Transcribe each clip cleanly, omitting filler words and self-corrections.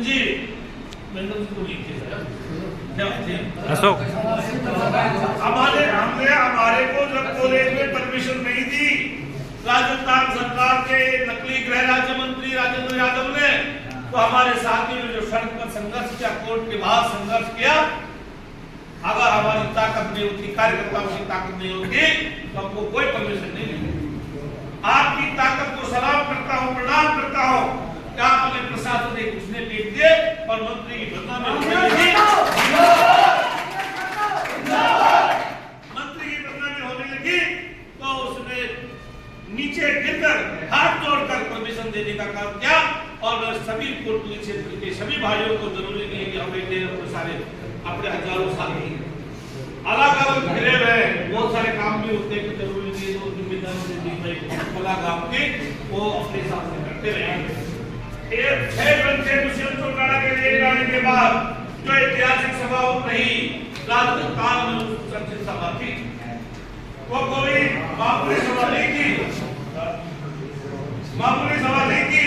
जी मैंने उसको लिखे अशोक हमारे को जब कॉलेज में परमिशन नहीं दी राजस्थान सरकार के नकली गृह राज्य मंत्री राजेंद्र यादव ने, तो हमारे साथियों ने जो सड़क पर संघर्ष किया, कोर्ट के बाहर संघर्ष किया, अगर हमारी ताकत नहीं होती, कार्यकर्ताओं की ताकत नहीं होती तो हमको कोई परमिशन नहीं मिलेगी। आपकी ताकत को सलाम करता हूं, प्रणाम करता हूं कि आपने प्रशासन ने घुसने पीट दिए और मंत्री की बदनामी होने लगी, मंत्री की बदनामी होने लगी तो उसने नीचे गिरकर हाथ जोड़कर परमिशन देने का काम किया। और मैं सभी कोटली क्षेत्र के सभी भाइयों को जरूरी नहीं है कि हम एक सारे अपने हजारों साथी अलग अलग घिरे हुए बहुत सारे काम भी होते हैं, जरूरी नहीं है गांव के वो अपने हिसाब से करते रहे। 6 घंटे दुष्यंत चौटाला के लिए जाने के बाद जो ऐतिहासिक सभा रही राजस्थान में चर्चित सभा थी, वो कोई मामूली सभा नहीं थी, मामूली सभा नहीं थी।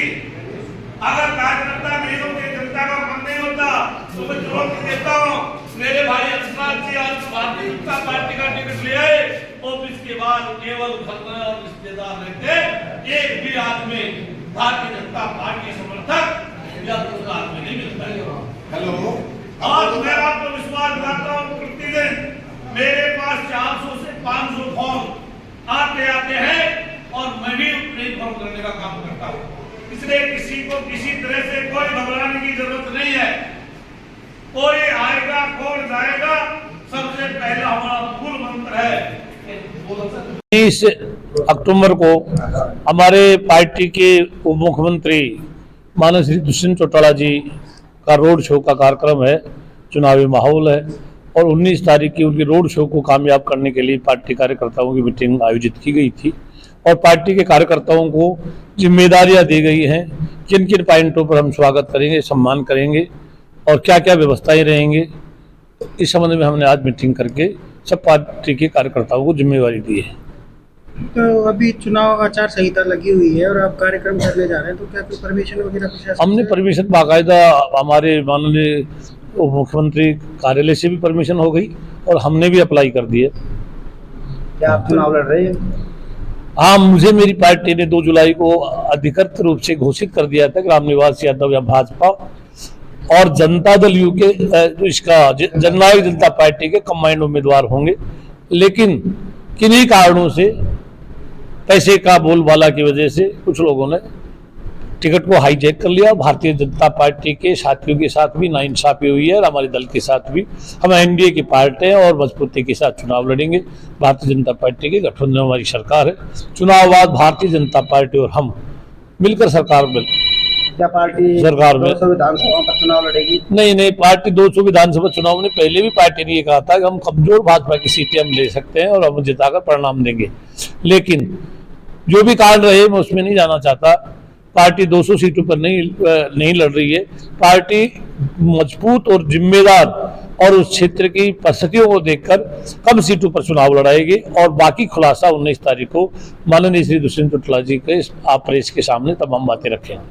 अगर कार्यकर्ता मेरों के जनता का मन नहीं होता तो मैं चुनौती देता हूँ, मेरे भाई अंशराज जी आज भारतीय जनता पार्टी का टिकट ले आए, ऑफिस के बाद केवल खतरा और रिश्तेदार रहते, एक भी आदमी भारतीय जनता पार्टी समर्थक या दूसरा आदमी नहीं मिलता है। हेलो, और मैं आपको विश्वास दिलाता हूँ, प्रतिदिन मेरे पास 400 से 500 फॉर्म आते हैं और मैं भी फॉर्म करने का काम करता हूँ। इसलिए किसी को किसी तरह से कोई घबराने की जरूरत नहीं है। कोई आएगा कौन जाएगा, सबसे पहला हमारा मूल मंत्र है 20 अक्टूबर को हमारे पार्टी के उप मुख्यमंत्री माननीय श्री दुष्यंत चौटाला जी का रोड शो का कार्यक्रम है, चुनावी माहौल है और 19 तारीख की उनकी रोड शो को कामयाब करने के लिए पार्टी कार्यकर्ताओं की मीटिंग आयोजित की गई थी और पार्टी के कार्यकर्ताओं को जिम्मेदारियां दी गई हैं, किन किन पॉइंटों पर हम स्वागत करेंगे, सम्मान करेंगे और क्या क्या व्यवस्थाएं रहेंगे। इस संबंध में हमने आज मीटिंग करके सब पार्टी के कार्यकर्ताओं को जिम्मेवारी दी है। तो अभी चुनाव आचार संहिता लगी हुई है और आप कार्यक्रम करने जा रहे हैं, तो क्या कोई परमिशन वगैरह प्रशासन? हमने परमिशन बाकायदा हमारे माननीय उप मुख्यमंत्री कार्यालय से भी परमिशन हो गई और हमने भी अप्लाई कर दी है। क्या आप चुनाव लड़ रहे हैं? हाँ, मुझे मेरी पार्टी ने 2 जुलाई को अधिकृत रूप से घोषित कर दिया था कि रामनिवास यादव या भाजपा और जनता दल यू के इसका जननायक जनता पार्टी के कंबाइंड उम्मीदवार होंगे, लेकिन किन्हीं कारणों से पैसे का बोलबाला की वजह से कुछ लोगों ने टिकट को हाईजैक कर लिया। भारतीय जनता पार्टी के साथियों के साथ भी नाइंसाफी हुई है और हमारे दल के साथ भी। हम एनडीए की पार्टी हैं और मजबूती के साथ चुनाव लड़ेंगे। भारतीय जनता पार्टी के गठबंधन में हमारी सरकार है। चुनाव बाद भारतीय जनता पार्टी और हम मिलकर सरकार में क्या पार्टी सरकार में 200 विधानसभा पर चुनाव लड़ेगी? नहीं, पार्टी 200 विधानसभा चुनाव में पहले भी पार्टी ने ये कहा था कि हम कमजोर भाजपा की सीटें हम ले सकते हैं और हम जिताकर परिणाम देंगे, लेकिन जो भी कारण रहे मैं उसमें नहीं जाना चाहता। पार्टी 200 सीटों पर नहीं लड़ रही है। पार्टी मजबूत और जिम्मेदार और उस क्षेत्र की परिस्थितियों को देखकर कम सीटों पर चुनाव लड़ाएगी और बाकी खुलासा 19 तारीख को माननीय श्री दुष्यंत चौटाला जी के आप प्रेस के सामने तमाम बातें रखेंगे।